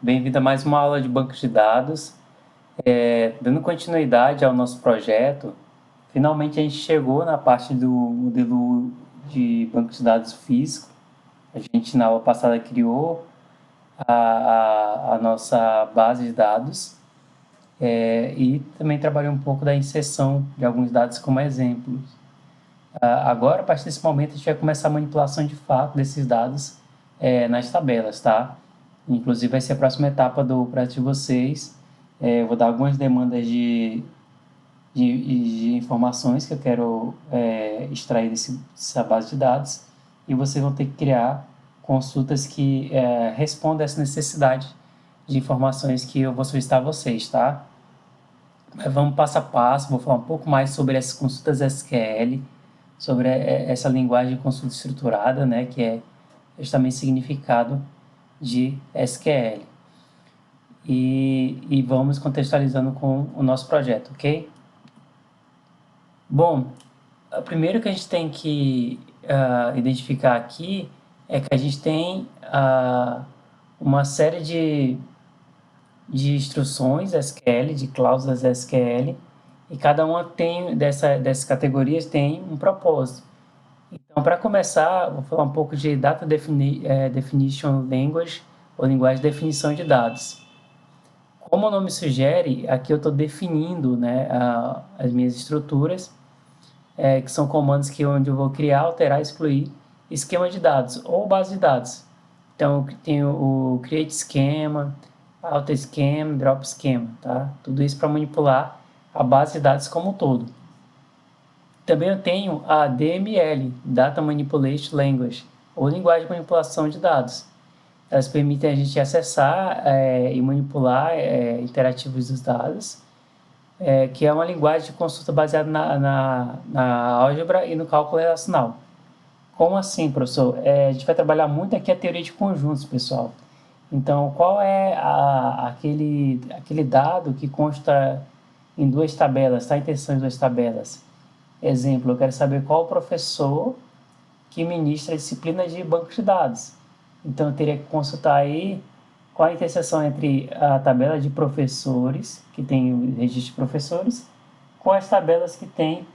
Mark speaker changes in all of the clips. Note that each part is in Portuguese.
Speaker 1: Bem-vindo a mais uma aula de banco de dados. Dando continuidade ao nosso projeto, finalmente a gente chegou na parte do modelo de banco de dados físico. A gente, na aula passada, criou a nossa base de dados e também trabalhou um pouco da inserção de alguns dados como exemplos. Agora, a partir desse momento, a gente vai começar a manipulação de fato desses dados nas tabelas, tá? Inclusive, vai ser a próxima etapa do projeto de vocês. Eu vou dar algumas demandas de informações que eu quero extrair dessa base de dados e vocês vão ter que criar consultas que respondam a essa necessidade de informações que eu vou solicitar a vocês, tá? Mas vamos passo a passo, vou falar um pouco mais sobre essas consultas SQL, sobre essa linguagem de consulta estruturada, né, que é justamente significado de SQL. E vamos contextualizando com o nosso projeto, ok? Bom, o primeiro que a gente tem que identificar aqui é que a gente tem uma série de instruções SQL, de cláusulas SQL, e cada uma dessas categorias tem um propósito. Então, para começar, vou falar um pouco de Data Definition Language, ou linguagem de definição de dados. Como o nome sugere, aqui eu estou definindo, né, as minhas estruturas, que são comandos onde eu vou criar, alterar, excluir esquema de dados ou base de dados. Então, tem o create schema, alter schema, drop schema, tá? Tudo isso para manipular a base de dados como um todo. Também eu tenho a DML, Data Manipulation Language, ou linguagem de manipulação de dados. Elas permitem a gente acessar e manipular interativos dos dados, que é uma linguagem de consulta baseada na álgebra e no cálculo relacional. Como assim, professor? A gente vai trabalhar muito aqui a teoria de conjuntos, pessoal. Então, qual é aquele dado que consta em duas tabelas, está em tensão em duas tabelas? Exemplo, eu quero saber qual o professor que ministra a disciplina de banco de dados. Então, eu teria que consultar aí qual a interseção entre a tabela de professores, que tem o registro de professores, com as tabelas que tem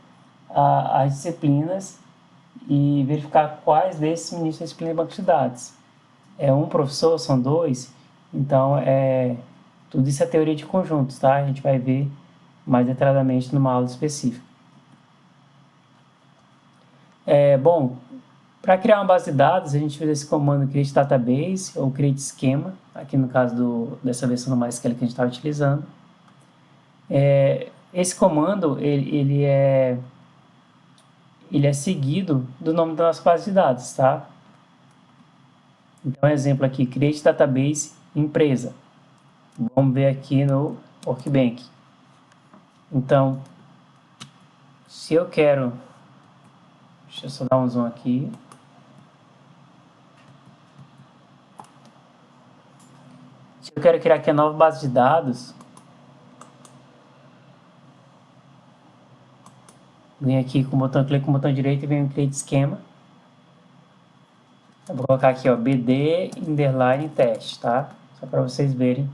Speaker 1: as disciplinas e verificar quais desses ministram a disciplina de banco de dados. É um professor, são dois? Então, tudo isso é teoria de conjuntos, tá? A gente vai ver mais detalhadamente numa aula específica. Bom, para criar uma base de dados, a gente usa esse comando create database ou create schema, aqui no caso dessa versão do MySQL que a gente está utilizando. Esse comando, ele é seguido do nome da nossa base de dados, tá? Então, exemplo aqui, create database empresa. Vamos ver aqui no Workbench. Então, se eu quero... Deixa eu só dar um zoom aqui. Se eu quero criar aqui a nova base de dados, venho aqui com o botão, clico com o botão direito e venho em Create Schema. Eu vou colocar aqui, ó, BD underline teste, tá? Só para vocês verem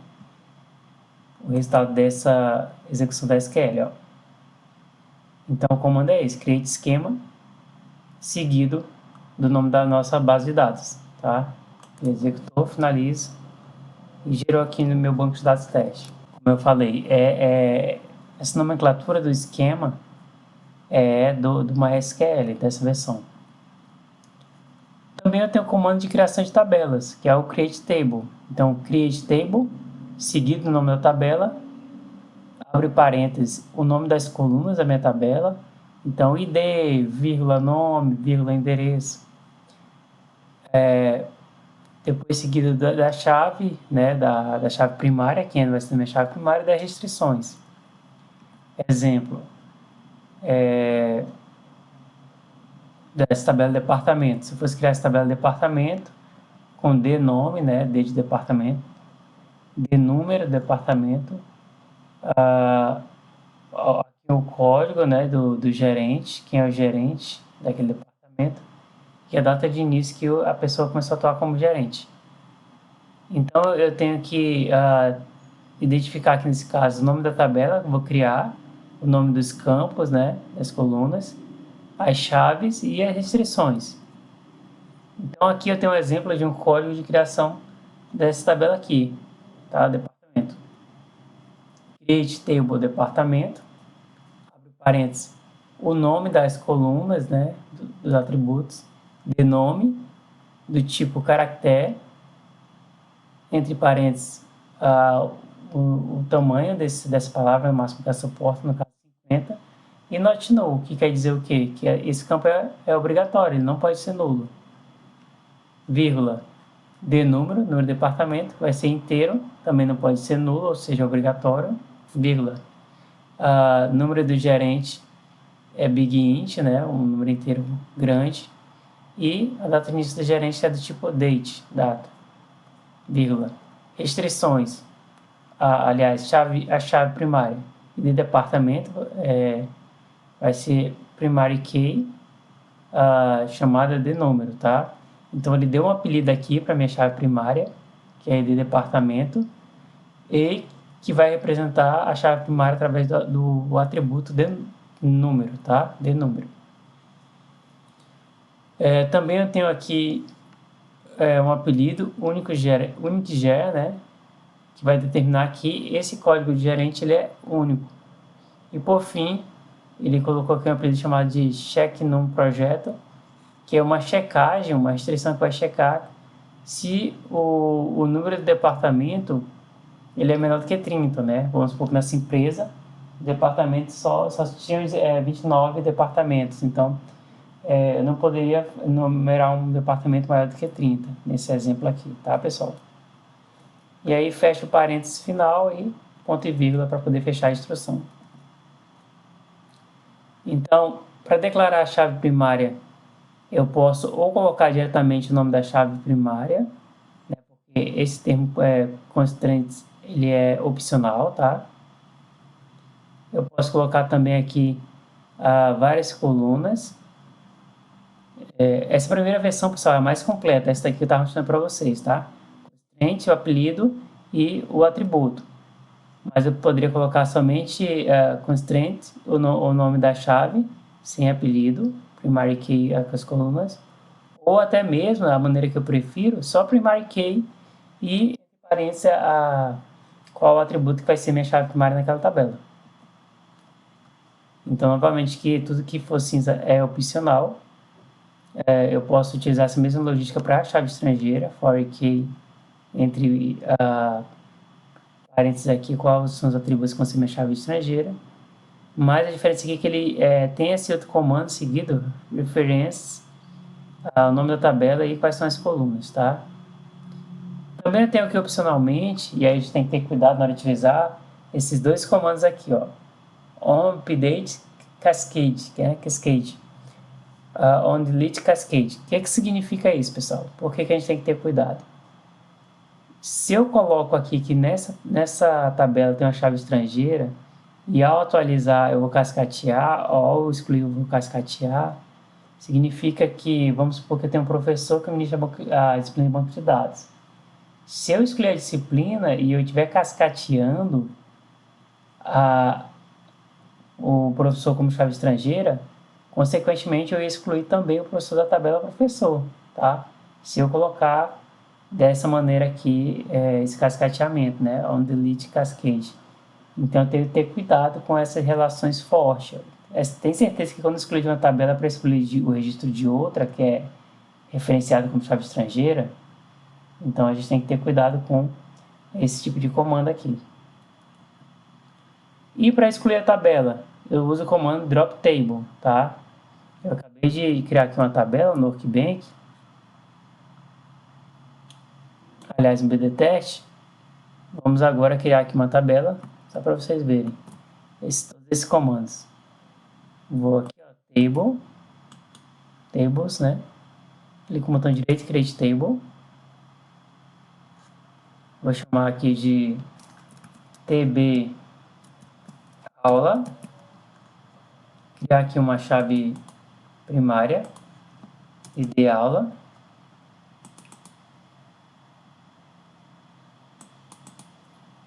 Speaker 1: o resultado dessa execução da SQL, ó. Então, o comando é esse, Create Schema, seguido do nome da nossa base de dados, tá? Ele executou, finaliza e gerou aqui no meu banco de dados teste. Como eu falei, essa nomenclatura do esquema é do MySQL, dessa versão. Também eu tenho o comando de criação de tabelas, que é o create table. Então, create table, seguido do nome da tabela, abre parênteses, o nome das colunas da minha tabela. Então, ID, vírgula, nome, vírgula, endereço. Depois seguido da chave, né, da chave primária, que vai ser a minha chave primária, das restrições. Exemplo, dessa tabela de departamento. Se eu fosse criar essa tabela de departamento, com D nome, né, D de departamento, D número de departamento, aqui o código, né, do gerente, quem é o gerente daquele departamento, e a data de início que a pessoa começou a atuar como gerente. Então, eu tenho que identificar aqui nesse caso o nome da tabela, vou criar o nome dos campos, né, das colunas, as chaves e as restrições. Então, aqui eu tenho um exemplo de um código de criação dessa tabela aqui, tá? Departamento. Create table departamento, abre parênteses, o nome das colunas, né, dos atributos, de nome, do tipo caractere, entre parênteses, o tamanho dessa palavra, o máximo que ela suporta, no caso 50, e not null, que quer dizer o quê? Que esse campo é obrigatório, ele não pode ser nulo. Vírgula, de número de departamento, vai ser inteiro, também não pode ser nulo, ou seja, obrigatório, vírgula. Número do gerente é big int, né, um número inteiro grande, e a data de início do gerente é do tipo date, data, vírgula. Restrições, aliás, a chave primária de departamento vai ser primary key, chamada de número, tá? Então ele deu um apelido aqui para minha chave primária, que é de departamento, e que vai representar a chave primária através do atributo de número, tá? De número. Também eu tenho aqui um apelido uniqueger, né? Que vai determinar que esse código de gerente ele é único. E por fim, ele colocou aqui um apelido chamado de check num projeto, que é uma checagem, uma restrição que vai checar se o número de departamento ele é menor do que 30, né? Vamos supor que nessa empresa, o departamento só tinha 29 departamentos, então eu não poderia numerar um departamento maior do que 30, nesse exemplo aqui, tá, pessoal? E aí fecha o parênteses final e ponto e vírgula para poder fechar a instrução. Então, para declarar a chave primária, eu posso ou colocar diretamente o nome da chave primária, né, porque esse termo constraints ele é opcional, tá? Eu posso colocar também aqui várias colunas. Essa primeira versão, pessoal, é a mais completa. Essa daqui eu estava mostrando para vocês, tá? Constraint, o apelido e o atributo. Mas eu poderia colocar somente constraint, o nome da chave, sem apelido, primary key com as colunas, ou até mesmo, a maneira que eu prefiro, só primary key e referência a qual atributo que vai ser minha chave primária naquela tabela. Então, novamente, que tudo que for cinza é opcional. Eu posso utilizar essa mesma logística para a chave estrangeira, for key, entre parênteses aqui, quais são os atributos que vão ser minha chave estrangeira. Mas a diferença aqui é que ele tem esse outro comando seguido, reference, o nome da tabela e quais são as colunas, tá? Também eu tenho aqui opcionalmente, e aí a gente tem que ter cuidado na hora de utilizar, esses dois comandos aqui, ó. On update cascade, que é cascade. On delete cascade. O que significa isso, pessoal? Por que a gente tem que ter cuidado? Se eu coloco aqui que nessa tabela tem uma chave estrangeira, e ao atualizar eu vou cascatear, ou ao excluir eu vou cascatear, significa que, vamos supor que eu tenho um professor que ministra a disciplina de banco de dados. Se eu excluir a disciplina e eu estiver cascateando o professor como chave estrangeira, consequentemente eu ia excluir também o professor da tabela professor, tá? Se eu colocar dessa maneira aqui, esse cascateamento, né? On delete cascade. Então eu tenho que ter cuidado com essas relações fortes. Tem certeza que quando excluir de uma tabela para excluir o registro de outra, que é referenciado como chave estrangeira, então a gente tem que ter cuidado com esse tipo de comando aqui. E para excluir a tabela, eu uso o comando drop table, tá? Eu acabei de criar aqui uma tabela no Workbench, aliás, no BDTest. Vamos agora criar aqui uma tabela, só para vocês verem todos esses comandos. Vou aqui, ó, table, tables, né? Clico no botão direito, create table. Vou chamar aqui de tb aula. Criar aqui uma chave primária, id aula.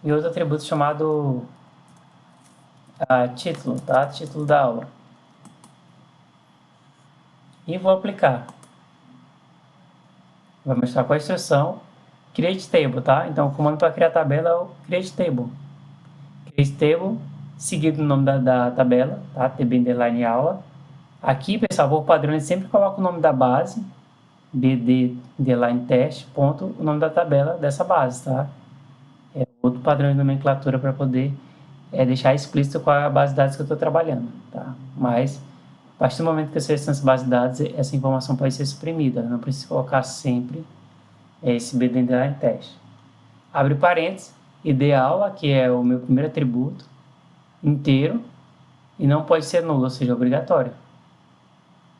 Speaker 1: e outro atributo chamado título, tá? Título da aula. E vou aplicar. Vai mostrar com a instrução create table, tá? Então o comando para criar tabela é o create table. Create table, seguido do nome da tabela, tá? TB underline aula. Aqui, pessoal, por padrão, ele sempre coloca o nome da base, bd underline teste, ponto, o nome da tabela dessa base, tá? É outro padrão de nomenclatura para poder deixar explícito qual é a base de dados que eu estou trabalhando, tá? Mas, a partir do momento que eu seleciono essa base de dados, essa informação pode ser suprimida, não precisa colocar sempre esse bd underline teste. Abre parênteses, id aula, que é o meu primeiro atributo, inteiro, e não pode ser nulo, ou seja, obrigatório.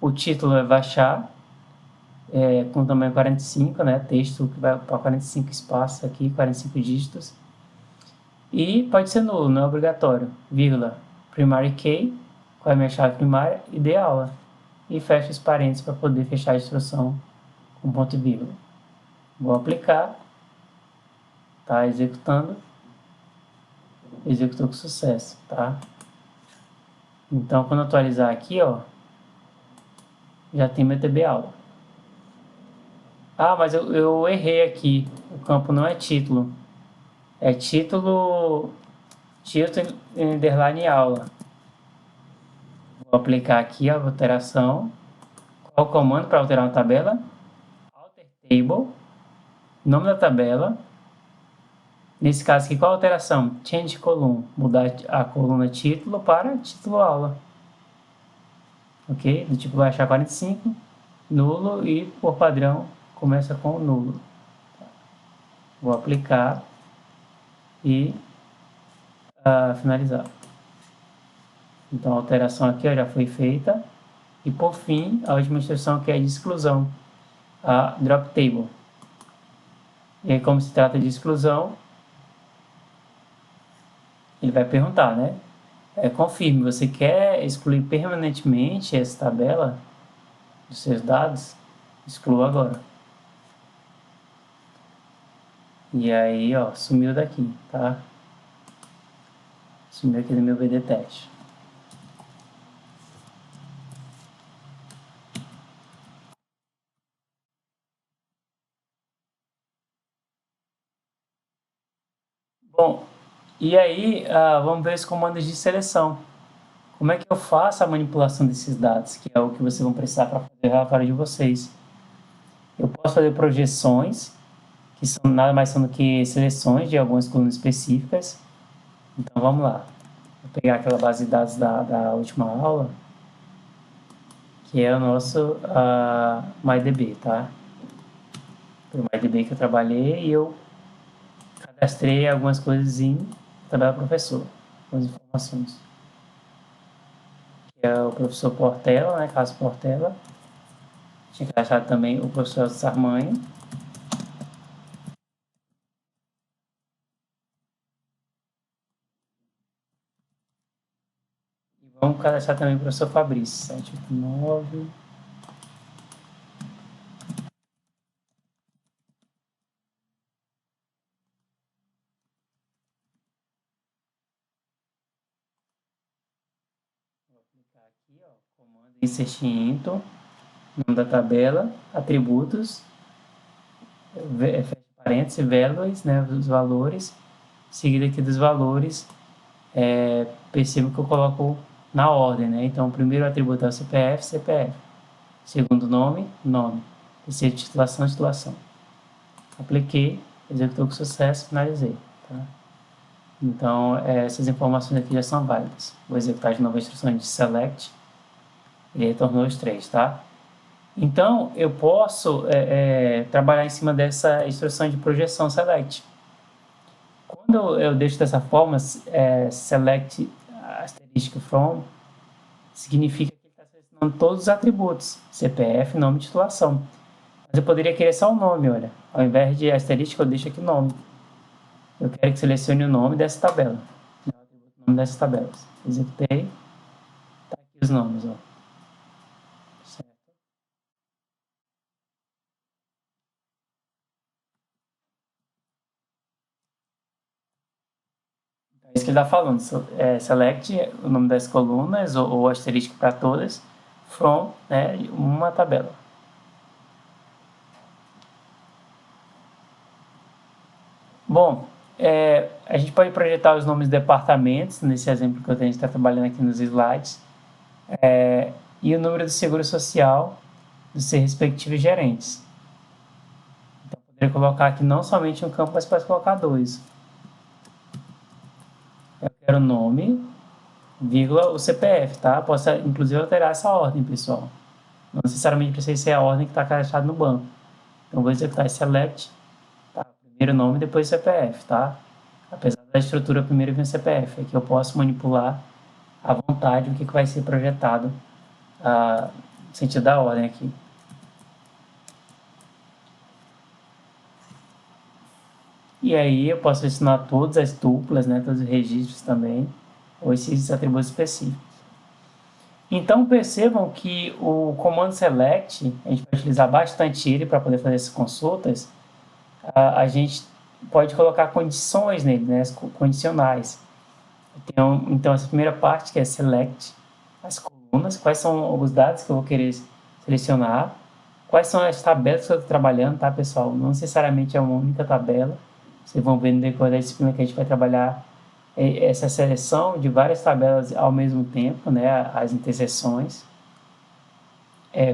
Speaker 1: O título é baixar, com tamanho 45, né? Texto que vai para 45 espaços aqui, 45 dígitos. E pode ser nulo, não é obrigatório. Vírgula, primary key, qual é a minha chave primária, e dê aula. E fecha os parênteses para poder fechar a instrução com ponto e vírgula. Vou aplicar, tá executando, executou com sucesso, tá? Então, quando atualizar aqui, ó, já tem meu TB aula. Ah, mas eu errei aqui. O campo não é título. É título underline aula. Vou aplicar aqui a alteração. Qual o comando para alterar uma tabela? Alter table. Nome da tabela. Nesse caso aqui, qual a alteração? Change column. Mudar a coluna título para título aula. Ok? Do tipo baixar 45. Nulo e, por padrão, começa com nulo. Vou aplicar e finalizar. Então a alteração aqui ó, já foi feita. E por fim, a última instrução que é de exclusão, a drop table. E aí, como se trata de exclusão, ele vai perguntar, né? Confirme, você quer excluir permanentemente essa tabela dos seus dados? Exclua agora. E aí, ó, sumiu daqui, tá? Sumiu aqui do meu BD teste. Bom, e aí, vamos ver os comandos de seleção. Como é que eu faço a manipulação desses dados, que é o que vocês vão precisar para fazer o relatório de vocês? Eu posso fazer projeções, que são nada mais são do que seleções de algumas colunas específicas. Então vamos lá. Vou pegar aquela base de dados da última aula, que é o nosso MyDB, tá? Foi o MyDB que eu trabalhei e eu cadastrei algumas coisas em tabela professor, algumas informações. Que é o professor Portela, né? Caso Portela. Tinha cadastrado também o professor Sarmanho. E vamos cadastrar também o professor Fabrício. 789. Vou aplicar aqui, ó, comando insert into, nome da tabela, atributos, fecha parênteses, values, né, os valores, seguido aqui dos valores, percebo que eu coloco na ordem, né, então o primeiro atributo é o CPF, CPF, segundo nome, nome, terceiro titulação, titulação. Apliquei, executou com sucesso, finalizei, tá? Então, essas informações aqui já são válidas. Vou executar de novo a instrução de select, ele retornou os três, tá? Então, eu posso trabalhar em cima dessa instrução de projeção select. Quando eu deixo dessa forma, select asterisk from, significa que ele está selecionando todos os atributos, CPF, nome e titulação. Mas eu poderia querer só o nome, olha. Ao invés de asterisco, eu deixo aqui o nome. Eu quero que selecione o nome dessa tabela. O nome dessas tabelas. Executei. Tá aqui os nomes, ó. Certo. É isso que ele está falando. Select o nome das colunas ou asterisco para todas from, né, uma tabela. Bom, a gente pode projetar os nomes de departamentos, nesse exemplo que a gente está trabalhando aqui nos slides, e o número do seguro social dos seus respectivos gerentes. Então, poderia colocar aqui não somente um campo, mas pode colocar dois. Eu quero o nome, vírgula, o CPF, tá? Posso, inclusive, alterar essa ordem, pessoal. Não necessariamente precisa ser a ordem que está cadastrada no banco. Então, vou executar esse select, tá? Primeiro nome, depois CPF, tá? Apesar da estrutura, primeiro vem o CPF. Aqui eu posso manipular à vontade o que vai ser projetado no sentido da ordem aqui. E aí eu posso selecionar todas as tuplas, né, todos os registros também, ou esses atributos específicos. Então percebam que o comando select, a gente vai utilizar bastante ele para poder fazer essas consultas. A gente pode colocar condições nele, né, condicionais. Então essa primeira parte que é select, as colunas, quais são os dados que eu vou querer selecionar, quais são as tabelas que eu estou trabalhando, tá, pessoal? Não necessariamente é uma única tabela. Vocês vão ver no decorrer da disciplina que a gente vai trabalhar essa seleção de várias tabelas ao mesmo tempo, né, as interseções.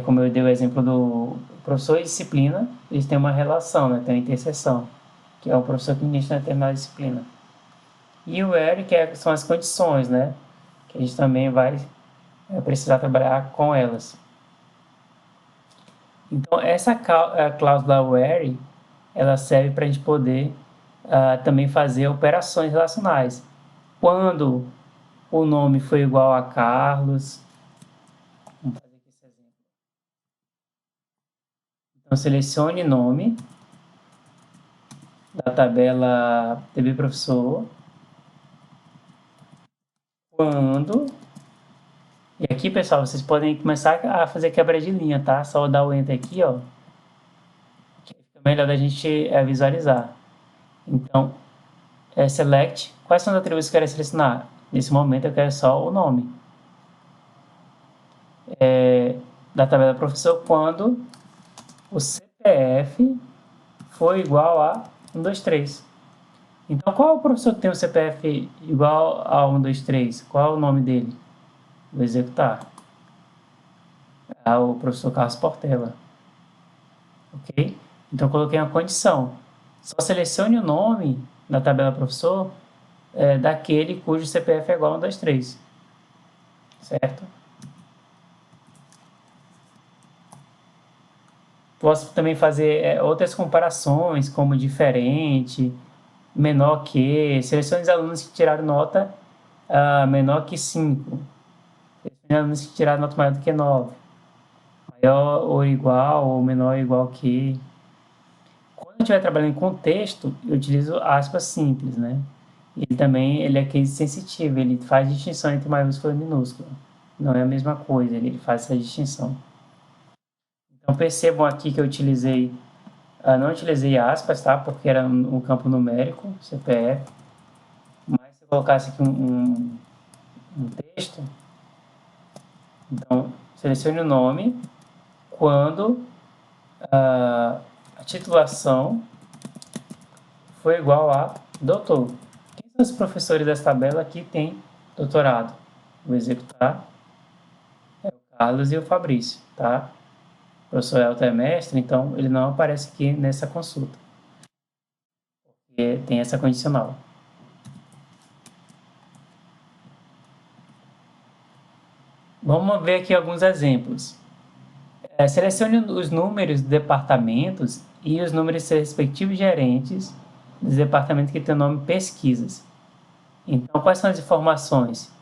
Speaker 1: Como eu dei o exemplo do professor e disciplina, eles têm uma relação, né, tem uma interseção, que é o professor que ministra determinada disciplina. E o where, que são as condições, né, que a gente também vai precisar trabalhar com elas. Então, essa cláusula where, ela serve para a gente poder também fazer operações relacionais. Quando o nome foi igual a Carlos, vamos fazer aqui esse exemplo. Então, selecione nome da tabela TB Professor. Quando... E aqui, pessoal, vocês podem começar a fazer quebra de linha, tá? Só dar o Enter aqui, ó. Que fica melhor da gente visualizar. Então, select. Quais são os atributos que eu quero selecionar? Nesse momento, eu quero só o nome. Da tabela professor, quando o CPF for igual a 123. Então, qual é o professor que tem o CPF igual a 123? Qual é o nome dele? Vou executar. É o professor Carlos Portela. Ok? Então, coloquei uma condição. Só selecione o nome da tabela professor daquele cujo CPF é igual a 123. Certo? Posso também fazer outras comparações, como diferente, menor que, selecione os alunos que tiraram nota menor que 5, selecione alunos que tiraram nota maior do que 9, maior ou igual, ou menor ou igual que. Quando eu estiver trabalhando com texto, eu utilizo aspas simples, né? Ele é case sensitivo, ele faz distinção entre maiúscula e minúscula. Não é a mesma coisa, ele faz essa distinção. Então percebam aqui que eu não utilizei aspas, tá? Porque era um campo numérico, CPF. Mas se eu colocasse aqui um texto, então selecione o nome quando a titulação for igual a doutor. Quem são os professores dessa tabela que tem doutorado? Vou executar. É o Carlos e o Fabrício, tá? O professor Elton é mestre, então ele não aparece aqui nessa consulta, porque tem essa condicional. Vamos ver aqui alguns exemplos. Selecione os números de departamentos e os números de seus respectivos gerentes dos departamentos que tem o nome pesquisas. Então, quais são as informações?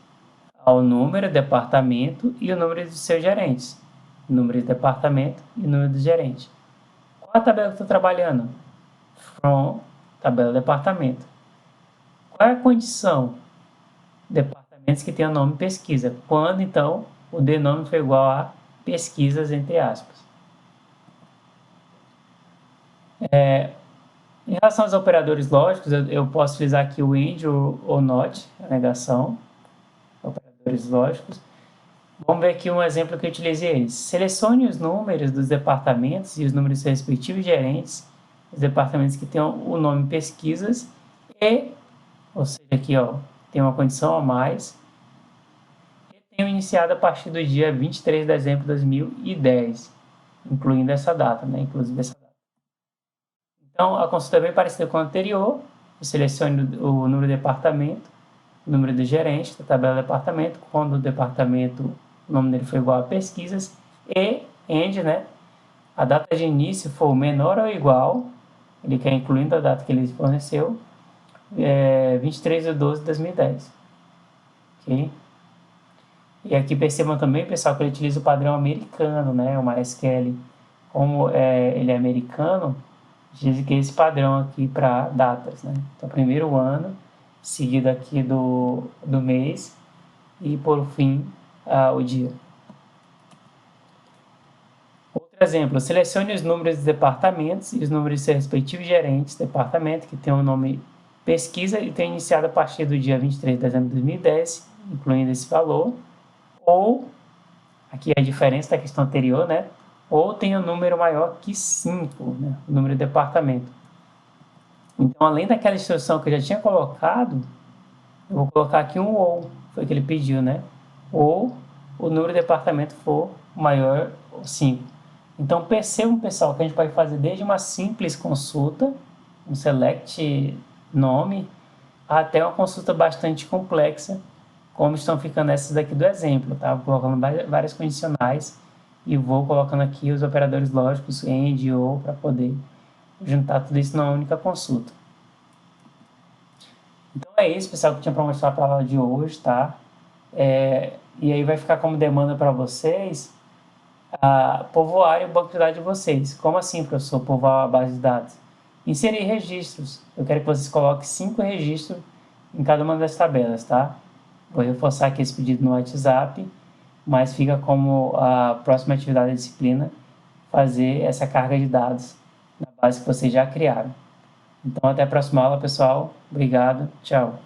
Speaker 1: O número, departamento e o número dos seus gerentes. Número de departamento e número do gerente. Qual a tabela que eu estou trabalhando? From, tabela departamento. Qual é a condição? Departamentos que tem o nome pesquisa. Quando, então, o denome foi igual a pesquisas, entre aspas. Em relação aos operadores lógicos, eu posso utilizar aqui o AND ou NOT, a negação, operadores lógicos. Vamos ver aqui um exemplo que eu utilizei. Selecione os números dos departamentos e os números dos respectivos gerentes, os departamentos que tenham o nome pesquisas e, ou seja, aqui ó, tem uma condição a mais, e tenham iniciado a partir do dia 23 de dezembro de 2010, incluindo essa data, né? Inclusive essa data. Então, a consulta é bem parecida com a anterior. Eu seleciono o número de departamento, o número do gerente da tabela de departamento, quando o departamento, o nome dele foi igual a pesquisas, e end, né? A data de início for menor ou igual, ele quer incluindo a data que ele forneceu, 23 de 12 de 2010. Ok? E aqui percebam também, pessoal, que ele utiliza o padrão americano, né? O MySQL, como ele é americano, diz que esse padrão aqui para datas, né? Então, primeiro ano, seguido aqui do mês e, por fim, o dia. Outro exemplo, selecione os números dos departamentos e os números de seus respectivos gerentes de departamento, que tem o nome pesquisa e tem iniciado a partir do dia 23 de dezembro de 2010, incluindo esse valor, ou, aqui é a diferença da questão anterior, né? Ou tem um número maior que 5, né? O número de departamento. Então, além daquela instrução que eu já tinha colocado, eu vou colocar aqui um ou, foi o que ele pediu, né? Ou o número de departamento for maior ou 5. Então, percebam, pessoal, que a gente pode fazer desde uma simples consulta, um select nome, até uma consulta bastante complexa, como estão ficando essas daqui do exemplo, tá? Vou colocando várias condicionais e vou colocando aqui os operadores lógicos, AND, OR, para poder juntar tudo isso numa única consulta. Então é isso, pessoal, que eu tinha para mostrar para a aula de hoje, tá? E aí vai ficar como demanda para vocês povoarem o banco de dados de vocês. Como assim, professor, povoar a base de dados? Inserir registros. Eu quero que vocês coloquem 5 registros em cada uma das tabelas, tá? Vou reforçar aqui esse pedido no WhatsApp, mas fica como a próxima atividade da disciplina fazer essa carga de dados na base que vocês já criaram. Então, até a próxima aula, pessoal. Obrigado. Tchau.